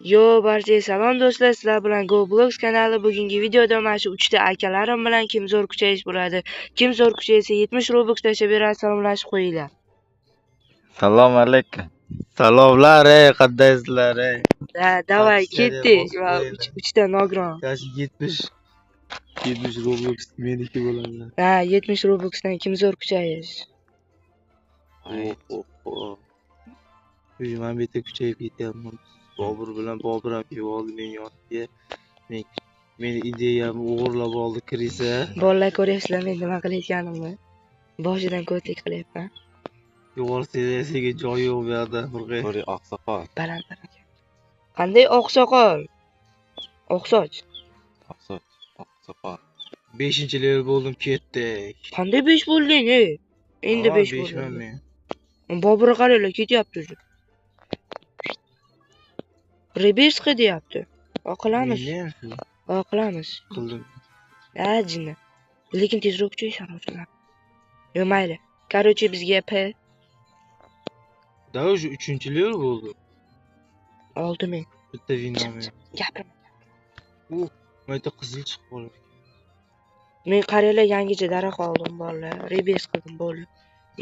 Yo, barchaga salom do'stlar, sizlar bilan GoBlogs kanali. Bugungi videoda mana shu 3 ta akalarim bilan kim zo'r kuchayish bo'ladi. Kim zo'r kuchaysa 70 Robux tashlab beradi. Salomlashib qo'yinglar. Salom alaykum. Salomlar, qandaysizlar? Davay, ketdik. 3 ta nogiron. Kashi 70 Roblox meniki bo'ladi. 70 Robuxdan kim zo'r kuchayish? Men bu yerda kuchayib ketyapman. Bobur bilan Bobur ham kelib oldi men yoniga. Meni ideyamni o'g'irlab oldi kirisa. Bolalar ko'ryapsizlar men nima qilayotganimni. Boshidan ko'tik qilyapman. Yo'g'orsiga joy yo'q bu yerda. Ko'ri oqsoqol. Baland. Qanday oqsoqol? Oqsoch. Oqsoqol. 5-level bo'ldim, ketdik. Qanday 5 bo'lding, Endi 5 bo'ldim men. Boburga qaranglar, ketyapti o'zi. Reberska deyapti. Oqilamiz. Oqilamiz. Qildim. Jinni. Lekin tezroq kuchaysan o'zinglar. Yo, mayli. Короче, bizga P. Da уже 3-level bo'ldim. 6000. Bitta vinomen. Gapirma. Mayda qizil chiqib qoldi. Men qaranglar, yangicha daraxt oldim bolalar. Rebers qildim bo'ldi.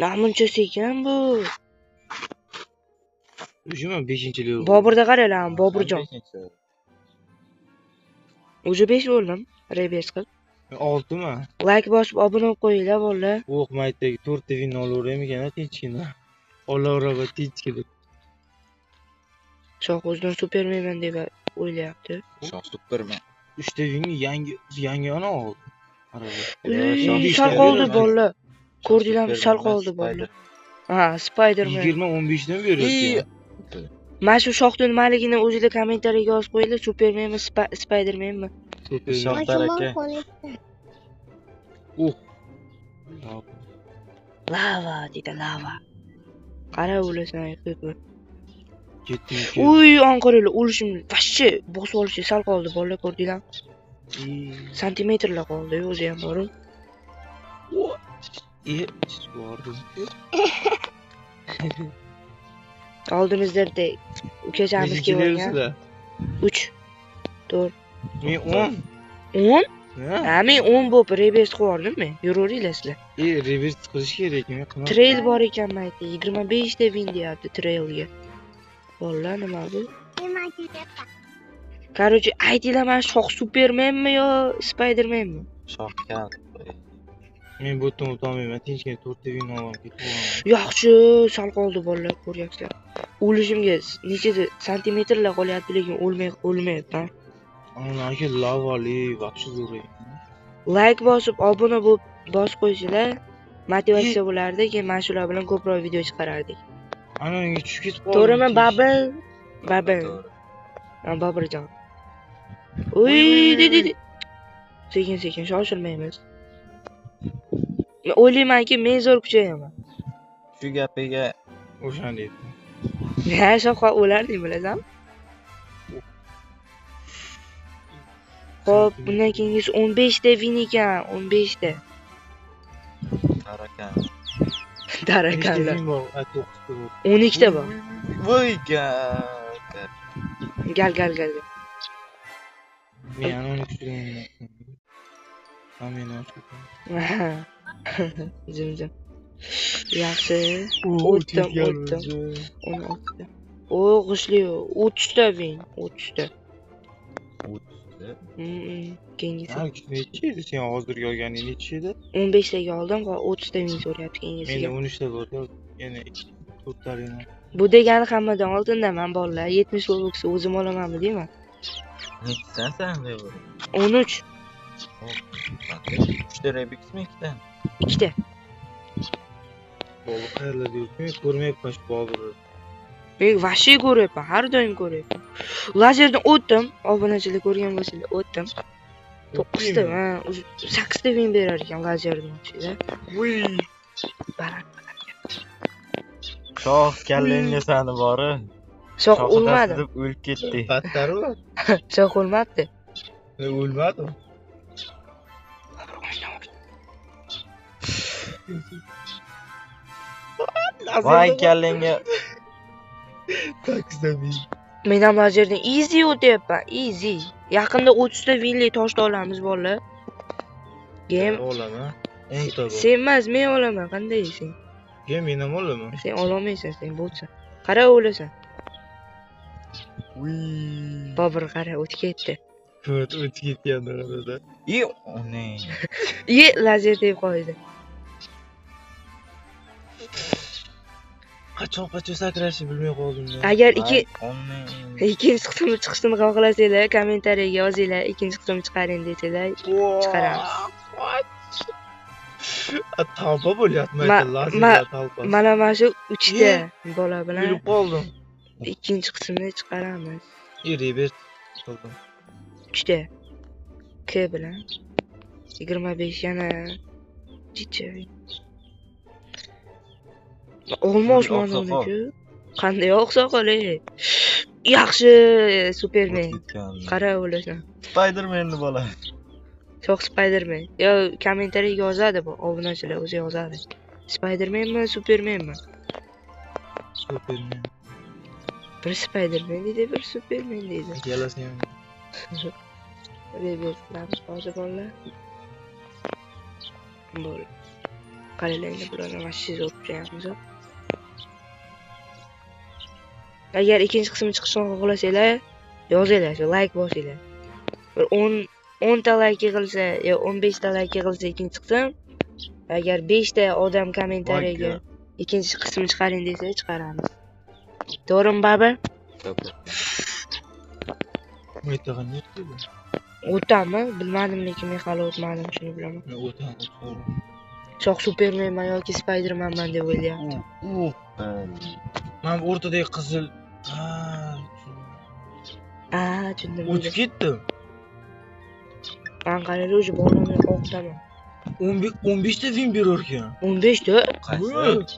Namuncha sekin bu. Уже men 5-level. Boburda qaranglar, Boburjon. Уже 5 bo'ldim. Rebers qil. 6mi? Like bosib obuna bo'lib qo'yinglar bolalar. O'q maytdagi 4 ta vino olaveramkan, tinchgina. Olaveraba tinchgina. Shoh o'zidan Superman deb o'ylayapti. Shoh Superman. 3 ta vino yangini oldi. Sal qoldi bolalar. Ko'rdinglarmi, sal qoldi bolalar. Spiderman. 20-15 dan beryapti. Mana shu shoxni nimaligini o'zingizlar kommentariyaga yozib qo'yinglar. Supermanmi, Spidermanmi? Shoh aka. Lava deydi, lava. Qara o'lasan, qo'yib. Ketdik. Uy, anqaranglar, o'lishim vashchi bosib olishi sal qoldi bolalar, ko'rdinglarmi? Santimetrlar qoldi, o'zi ham bor. Oldimizda ukachamiz kelgan. 3 4 Men 10. 10? Men 10 bo'lib reverse qo'yardim men. Yuraveringlar sizlar. Reverse qilish kerak, men qilmadim. Trail bor ekan mayda, 25 ta win deyapti trailga. Bolalar nima bu? Короче, aytinglar, mana shoh Supermanmi yo Spidermanmi? Shoh kan. Men bu yerdan o'tolmayman, tinchgina 4 ta vino olib ketaman. Yaxshi, sal qoldi bolalar, ko'ryapsizlar. O'lishimga necha santimetrlar qolyapti, lekin o'lmayapman. Ana aka lavali, вообще zo'r. Like bosib, obuna bo'lib bosib qo'ysanglar, motivatsiya bo'lardi, keyin mana shular bilan ko'proq video chiqarardik. Ana menga tushib ketib qoldi. To'g'rimi, Babel? Babirjon. Uy, dedi. Sekin, shoshilmaymiz. Men o'ylaymanki, men zo'r kuchayaman. Shu gapiga o'shan deydi. Shoqqa o'larding, bilasanmi? Xo'p, bundan keyingisi 15 ta win ekan, 15 ta. Tarakanlar. 12 ta bor. Voy Gal. Men ana uni kuchlayman. Hamma Jim. Yaxshi. O'tdim. 16 ta. G'ishli, 30 ta win, 30 ta. Keyingisi. Nechi edi sen hozirgi olganing, nechi edi? 15 taga oldim, 30 ta win so'rayapti keyingisiga. Menda 13 ta bor, yana 4 tarini. Bu degani hammadan oldindaman bolalar. 70 Robux o'zim olamanmi deyman. Nechisan sen deb? 13. 3 ta Rebixmi 2 ta? 2 ta. Bobur qayerlarda yuribdi? Ko'rmayapman shu Boburni. Men vashshe ko'ryapman, har doim ko'ryapman. Lazerdan o'tdim, obunachilar ko'rgan bo'lsanglar, o'tdim. 9 ta, 8 ta win berar ekan lazerdan o'tishda. Voy. Baland. Shoh kallangga sani bori. Shoh o'lmadi. Deb o'lib ketdi. Battarmi? Shoh o'lmabdi. O'lmadi. Voy kallangga. Taksda men. Men ham lazerdan easy o'tyapman, easy. Yaqinda 30 ta winli toshni olamiz bolalar. Game olaman. Eng to'g'ri. sen emas, men olaman. Qanday sen? Game men ham olaman. Sen ololmaysan, sen bo'lsa. Qara o'lasan. Uy. Bobur qara o'tib ketdi. Ko't o'tib ketganda qarada. Ne? Lazer deb qo'ydi. Qachon sakrashni bilmay qoldim men. Agar One. ikkinchi qismni chiqishini xohlasanglar, kommentariyaga yozinglar, ikkinchi qismni chiqaring desanglar, chiqaramiz. Tavba bo'lyapman Ma- lazerlar talpa. Mana shu 3 ta bola bilan Bilib qoldim. ikkinchi qismni chiqaramiz. Revert qildim. 3 ta K bilan 25 yana jicha. Olmosh mana uniki. Qanday oqsoqol ey. Yaxshi Superman. Qara o'lasan. Spider-Man'ni bola. Cho'q Spider-Man. Yo kommentariyaga yozadi bu obunachilar o'zi yozadi. Spider-Manmi, Supermanmi? Superman. Bir Spider-Man deydi, bir Superman deydi. Yalasın ham. Revertlarimiz hozir bolalar. Bo'l. Qaranglar, bularni mashiz o'tib Agar ikkinchi qismi chiqishini xohlasanglar, yozinglar, like bosinglar. Bir 10 ta like yig'ilsa, yo 15 ta like yig'ilsa ikkinchi qism. Agar 5 ta odam kommentariyaga ikkinchi qismini chiqaring desa, chiqaramiz. To'g'rimi, baba? O'tag'an nechta? O'tami? Bilmadim, lekin men hali o'tmadim, shuni bilaman. Men o'taman. Shoh Superman yoki Spider-Manman deb o'ylayaptim. Men o'rtadagi qizil Tushundim. o'tib ketdim. Men qaraylar, o'sha bolani o'qitaman. 15 ta film berar ekan. 15 ta? Qaysi?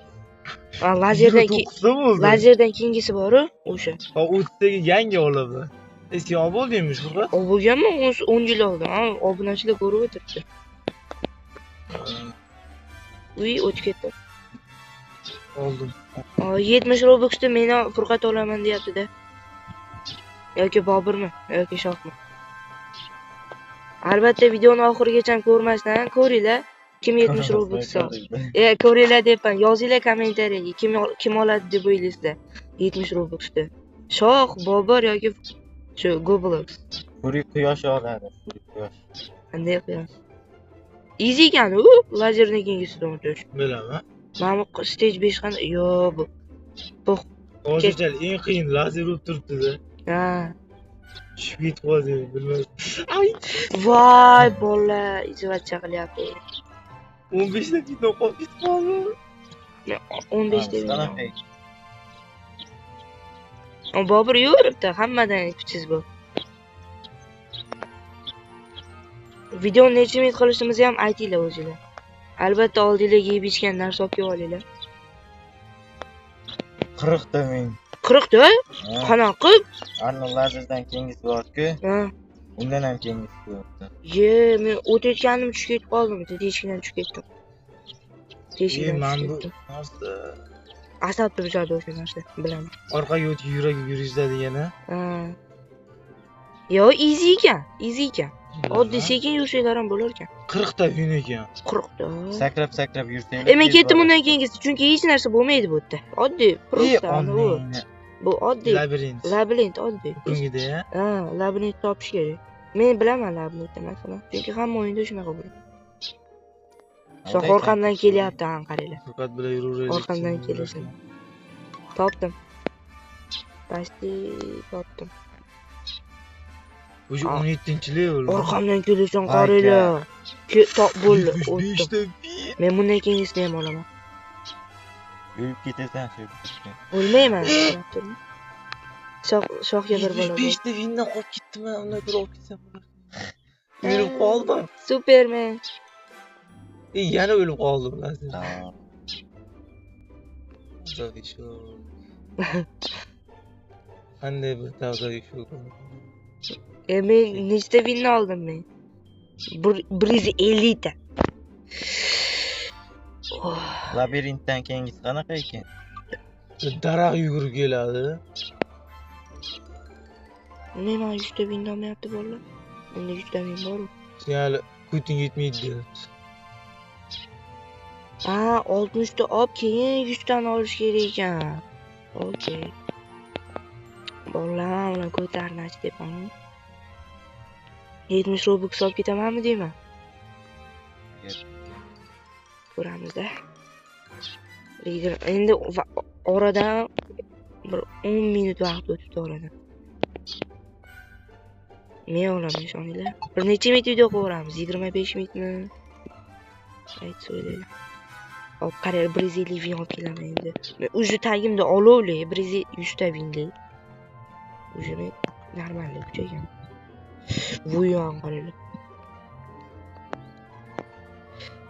Lazerdan keyingisi bor-ku, o'sha. Ha, 30 taga yangi olaman. Eski olib oldingmi shurqa? O bo'lganmi? 10 yil oldin. Obunachilar ko'rib o'tiribdi. Uy, o'tib ketdi. Oldim. 70 Robuxda meni Furqat olaman deyapti-da. Yoki Boburmi, yoki Shohmi. Albatta videoni oxirigacha ko'rmasdan ko'ringlar. Kim 70 Robux oldi? Ko'ringlar debman. Yozinglar kommentariyaga kim oladi deb o'ylaysizlar. 70 Robuxda. Shoh, Bobur yoki shu Goblox. Quyosh oladi. Quyosh. Qanday quyosh? Easy ekan u, lazerni kengisidan o'tish. Bilaman. Mana stage 5 qanday? Yo, bu. Hozircha eng qiyin lazer bo'lib turibdi-da. Ha. Tushib ketib qoldim, bilmadim. Ay, Voy, bola, izvacha qilyapti. 15 ta video qolib ketib qoldim. 15 deb. Bobur yuribdi, hammadan kuchsiz bu. Videoni necha minut qilishimizni ham aytinglar o'zinglar. Albatta oldinglarga yeb ichgan narsa olib kelib olinglar. 40 ta men. 40 ta? Qanaqa? Anna lazerdan keyingisi bor-ku. Ha. Undan ham keyingisi bo'libdi. Men o'tayotganim tushib ketib qoldim, teshikdan tushib ketdim. Teshikdan Men tushib bu ketdim. narsa Asabni buzadi o'sha narsa, bilaman. orqaga o'tib yurishadi yana. Ha. Yo, easy ekan, easy ekan. Oddiy sekin yursanglar ham bo'lar ekan. 40 ta film ekan. 40 ta. Sakrab yursang. Men ketdim undan keyingisi, chunki hech narsa bo'lmaydi bu yerda. Oddiy, просто bu. Bu oddiy. Labirint oddiy. Bungida-ya. Ha, labirint topish kerak. Men bilaman labirintni masalan, chunki hamma o'yinda shunaqa bo'ladi. Shoh orqamdan kelyapti, qaranglar. Faqat bilan yuraveradi. Orqamdan kelasan. Topdim. Pasti topdim. O'sha 17-level. Orqamdan kelasan, qaranglar. Top bo'ldi, o'tdim. Men bundan keyingisini ham olaman. O'lib ketasan shu. O'lmayman. Shohga bir bola. 5 ta findan qolib ketdim, undan ko'ra olib ketsam bo'lar. O'lib qoldim. Superman. Yana o'lib qoldim lazim. Qanday bir tavsiya shu. Men nechta vinni oldim men? 150 ta. Labirintdan keyingisi qanaqa ekan? Daraxt yugurib keladi. Nima 100 ta bin olmayapti bolalar? Menda 100 ta bin bor. Yani kuting yetmaydi deyapti. Ha, 60 ta olib keyin 100 tani olish kerak ekan. Okey. Bolalar bilan ko'tarni ach deyapman. 70 Robux olib ketamanmi deyman? Ko'ramiz-da. Endi oradan bir 10 minut vaqt o'tibdi oradan. Men olaman ishoninglar. Bir necha minut video ko'ramiz? 25 minutmi? Ayt so'ylaylar. Hop, qarang, 150 vin olib kelaman endi. Men уже tagimda olovli, 100 ta vinli. Уже men normalniy kuchaygan. Bu yon qaranglar.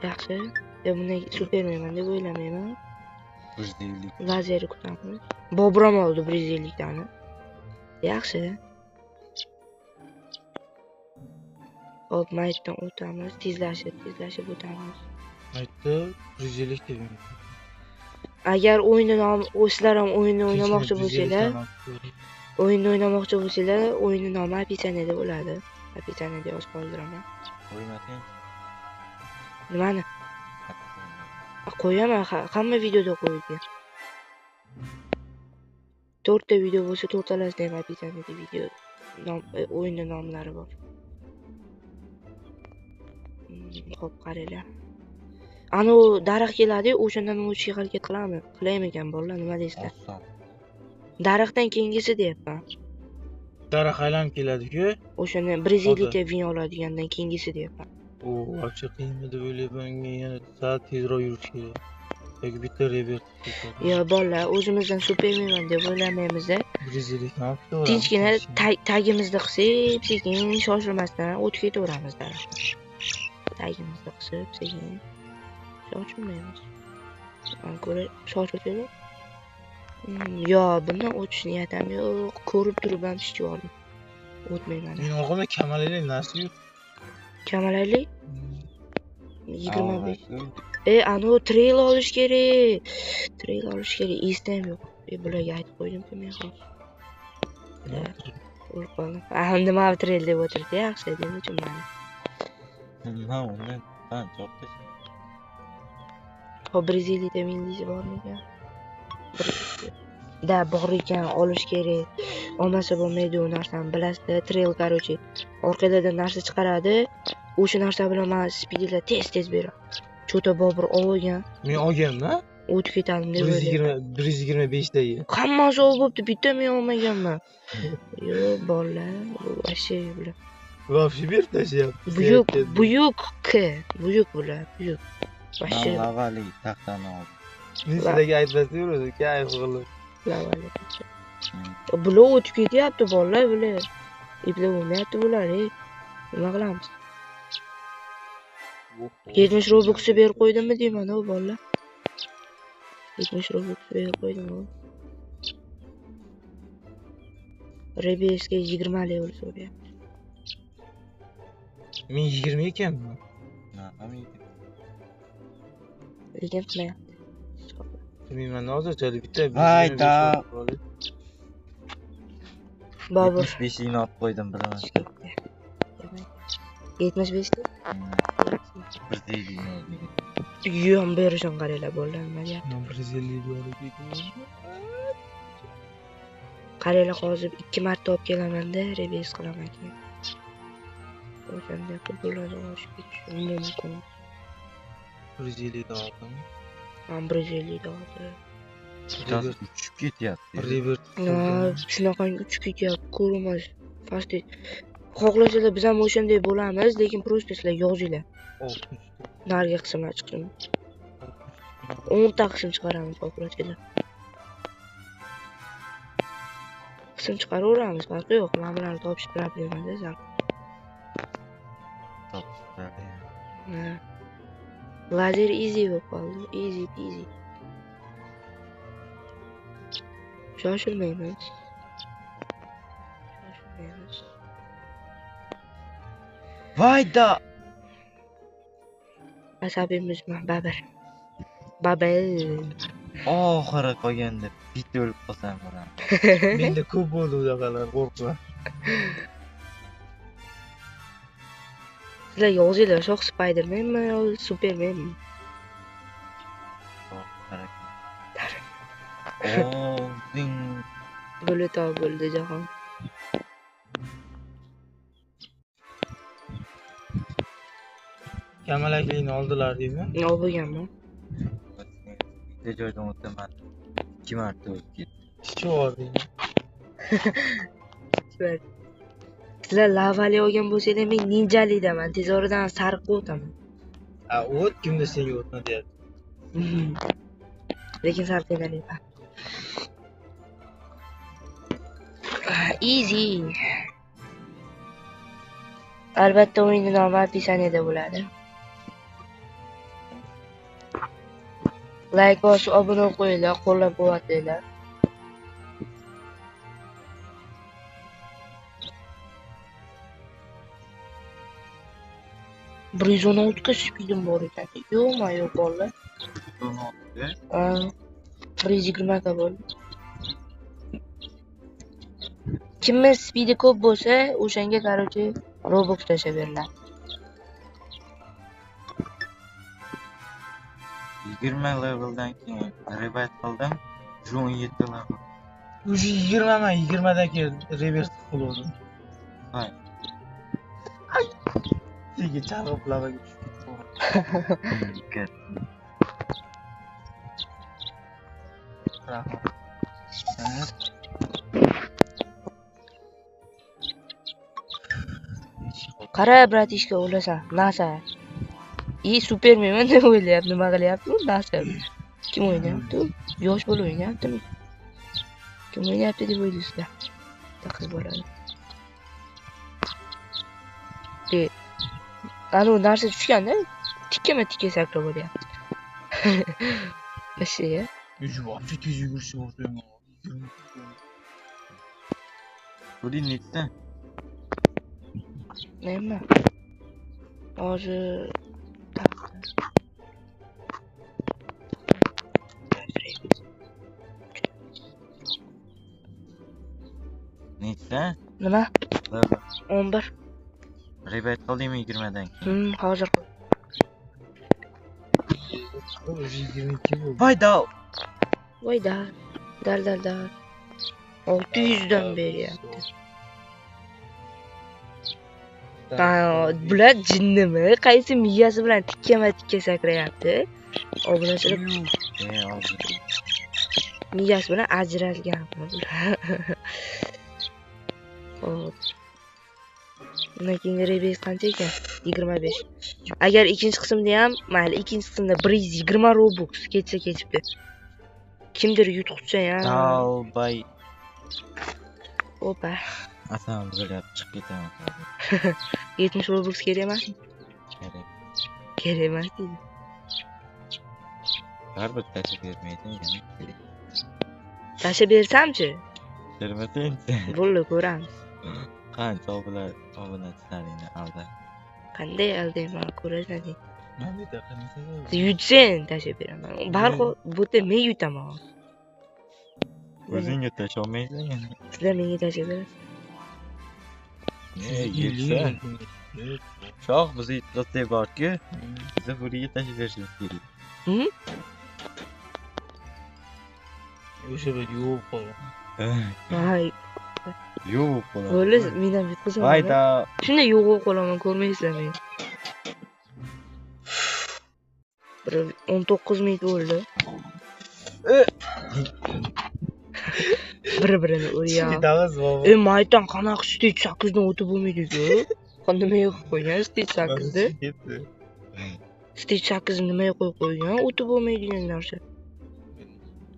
Yaxshi. Bunday supermenman deb o'ylamayman. 150. Lazerni kutamiz. Bobram oldi 150 tani. Yaxshi. Hop, maytdan o'tamiz. Tezlashib o'tamiz. Aytdi 150 deb. Agar o'yinni sizlar ham o'yinni o'ynamoqchi bo'lsanglar, o'yinni nomi описаниеda bo'ladi. Описаниеda yozib qoldiraman. O'ynating. Nimani? Qo'yaman, hamma videoda qo'ygan. 4 ta video bo'lsa, to'rtalasida ham описаниеda video o'yinning nomlari bor. Xo'p, qaranglar. Ana daraxt keladi, o'shandan o'tishga harakat qilamiz. Qilaymi ekan bolalar, nima deysizlar? Daraxtdan keyingisi deyapman. Daraxt aylanib keladi-ku. O'shani 150 ta vin oladigandan keyingisi deyapman. O, вообще qiyin deb o'ylayman. Yana sal tezroq yurish kerak. Yoki bitta revert. Yo bolalar, o'zimizdan supermenman deb o'ylamaymiz-da. 150 ham. Tinchgina tagimizda qilsak, sekin shoshilmasdan o'tib ketaveramiz daraxtdan. Tagimizda qilib, sekin shoshilmaymiz. Ko'ra, shoshilsanglar. Yo, bundan o'tish niyatim yo'q. Ko'rib turib ham ishchi oldim. O'tmayman. Men o'g'limga kamalalik narsa yo'q. Kamalalik? 25. Anu trail olish kerak. Trail olish kerak. Esda ham yo'q. Bularga aytib qo'ydim-ku men hozir. Urib qoldim. Nima trail deb o'tirdi, yaxshi dedim uchun mani. Nima undan qancha olib Hop, 150 ta minglisi bormi ekan? Da bor ekan, olish kerak. Olmasa bo'lmaydi u narsani, bilasizlar. Trail, короче, orqadan narsa chiqaradi. O'sha narsa bilan men speedlar tez beradi. Cho'ta Bobur olgan. Men olganman-a? O'tib ketadim deb o'ylayman. 125 dagi. Hammasi olibdi, bitta men olmaganman. Yo'q, bolalar, вообще bular. Вообще berib tashlayapti. Buyuk bular, buyuk. Вообще lavali taxtani oldi. Men sizlarga aytmasam-ku, kayf qilib. Lavali. Bular o'tib ketyapti bolalar, bular. Ibla bo'lmayapti bular, nima qilamiz? 70 Robux berib qo'ydimmi deyman, o bolalar. 70 Robux berib qo'ydim. Rebesga 20 lik bo'lsa so'rayapti. Men 20 ekanman. Lekin qilmayapti. Bilmayman, hozirchalik bitta. Hayda. Bobur 75 ni olib qo'ydim bilaman. 75 lik? 150 ni oldim. Yo'q, berishon qaranglar bolalar, nima deyapti? 150 olib ketdim. Qaranglar, hozir 2 marta olib kelaman-da, rebes qilaman keyin. O'shanda pullarni olib ketish mumkin. 150 da oldim. Men 150 da oldim. Bittasi uchib ketyapti. Revert. Shunaqangi uchib ketyapti, ko'rmas. Fast. Xohlasalar biz ham o'shanday bo'lamiz, lekin просто sizlar yozinglar. 60. Narga qismlar chiqsin. 10 ta qism chiqaramiz, xohlasalar. Qism chiqaraveramiz, farqi yo'q. Men bularni topish problemada zal. Lazer easy bo'lib qoldi. Easy peasy. Shoshilmaymiz. Vayda! Asabimizman, babir. Oxiri qolganda bitta o'lib qolsam bo'lardi. Menda ko'p bo'ldi unaqalar, qo'rqma. Sizlar yozinglar, shoh Spidermanmi yo Supermanmi? Oo, ding. Bo'ldi to bo'ldi jahon. Kamalaklikni oldilar deymi? Nima bo'lganmi? Bitta joydan o'taman. 2 marta o'tib ketdim. Kichik bor deymi? Sizlar lavali olgan bo'lsanglar, men ninjalidaman. Tez oradan sariqqa o'taman. Ha, o't kimda senga o'tma deyapti. Lekin sariqalarga. Easy. Albatta o'yinning nomi описаниеda bo'ladi. Like bosib, obuna qo'yinglar, qo'llab-quvvatlanglar. Bir 116 ga speedim bor ekan. Yo'q, bolalar. 120 ga bo'ldi. Kimni speedi ko'p bo'lsa, o'shanga qarochi Robux tashlab beriladi. 20 leveldan keyin rebat qildim. 17 level. O'sha 20 man 20 dan keyin revers qildim. Hay. Senga chaqib lavaga tushib. Qara bratishka o'lasan, nasa. Superman deb o'ylayapti, nima qilyapti u nasa. Kim o'ynayapti? Yosh bola o'ynayaptimi? Kim o'ynayapti deb o'ylaysizlar? Qiz bolani. Ana u narsa tushganda tikka sakrab o'tyapti. Mashiya. Вообще tez yugurishni o'rtayman. Buni netda? Nima? Hozir Netda? nima? Level. 11. Rebat qildingmi 20 dan? Hozir. O'sha 22 bo'ldi. Voyda. Voyda. Dar. 600 dan beryapti. Bular jinnimi? Qaysi miyasi bilan tikka sakrayapti? Obunachilar miyasi bilan ajralganmi bular? Xo'p. Undan keyingi rebes qancha ekan? 25. Agar ikkinchi qismda ham, mayli, ikkinchi qismda 120 Robux ketibdi. Kimdir yutqizsa ham. Talbay. Opa. Asam bo'lyapti, chiqib ketaman. 70 Robux kerak emas? Kerak emas deydi. Baribir tashib bermaydi, yana kerak. Tashib bersamchi? Bermasanchi? Bo'ldi, ko'ramiz. Qancha obunachilaringni alda. Qanday aldayman, ko'rasan. Nima deydi, qanday? Yutsang tashib beraman. Barqo bo'ta men yutaman. O'zingga tasha olmaysan yana. Sizlar menga tashib berasiz. Yetsa. Shoh bizni yutqazsak borki, bizni buriga tashib berishimiz kerak. O'sha bir yo'q qo'ygan. Voy, Yo'q qo'la. bo'ldi, men ham yutqazaman. Voyda. Shunda yo'q qolaman, ko'rmaysizlar meni. 19 minut bo'ldi. Bir-birini uryapti. Ketamiz baba. Mayton qanaqa stage 8 dan o'tib bo'lmaydi-ku? Nima yo'q qo'ygan stage 8 da? Stage 8 nima qo'yib qo'ygan? O'tib bo'lmaydigan narsa.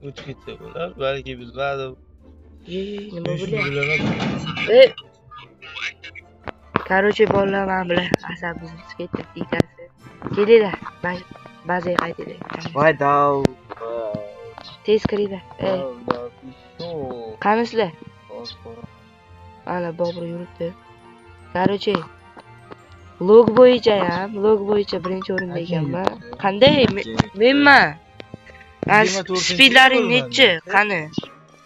O'tib ketsa bo'lar, balki bilmadim. Nima bo'lyapti? Bilaman. Короче, bolalar men bilan asabimiz ketdi, ikkalasi. Kelinglar, bazaga qaytaylik. Voyda. Tez kiringlar. Qanisizlar? Ana Bobur yuribdi. Короче, log bo'yicha birinchi o'rinda ekanman. Qanday? Menman. Speedlaring nechi? Qani?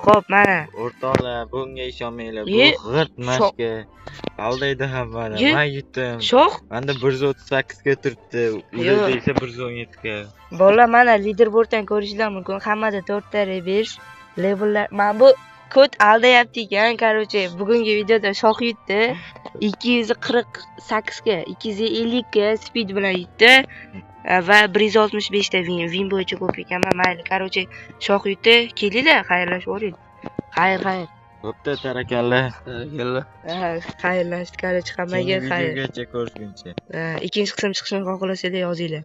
Xo'p, mana. O'rtoqlar, bunga ishonmanglar. Bu Ye, g'irt mashka. Aldaydi hammani. Ye. Men yutdim. Sho'x. Menda 138 ga turibdi. Yo'q. Ularda esa 117 ga. Bolalar, mana leaderboarddan ko'rishinglar mumkin. Hammada 4 ta rebesh levellar. Mana bu kod aldayapti ekan. Короче, bugungi videoda shoh yutdi. 248 ga, 250 ga speed bilan yutdi. Va 165 ta win bo'yicha ko'p ekanman. Mayli, короче, shoh yutdi. Kelinglar, xayrlashib o'ring. Xayr. Bo'pti, tarakallar. Yalla. Xayrlashdik, короче, hammaga Keyingi xayr. videogacha ko'rishguncha. Ikkinchi qism chiqishini xohlasanglar yozinglar.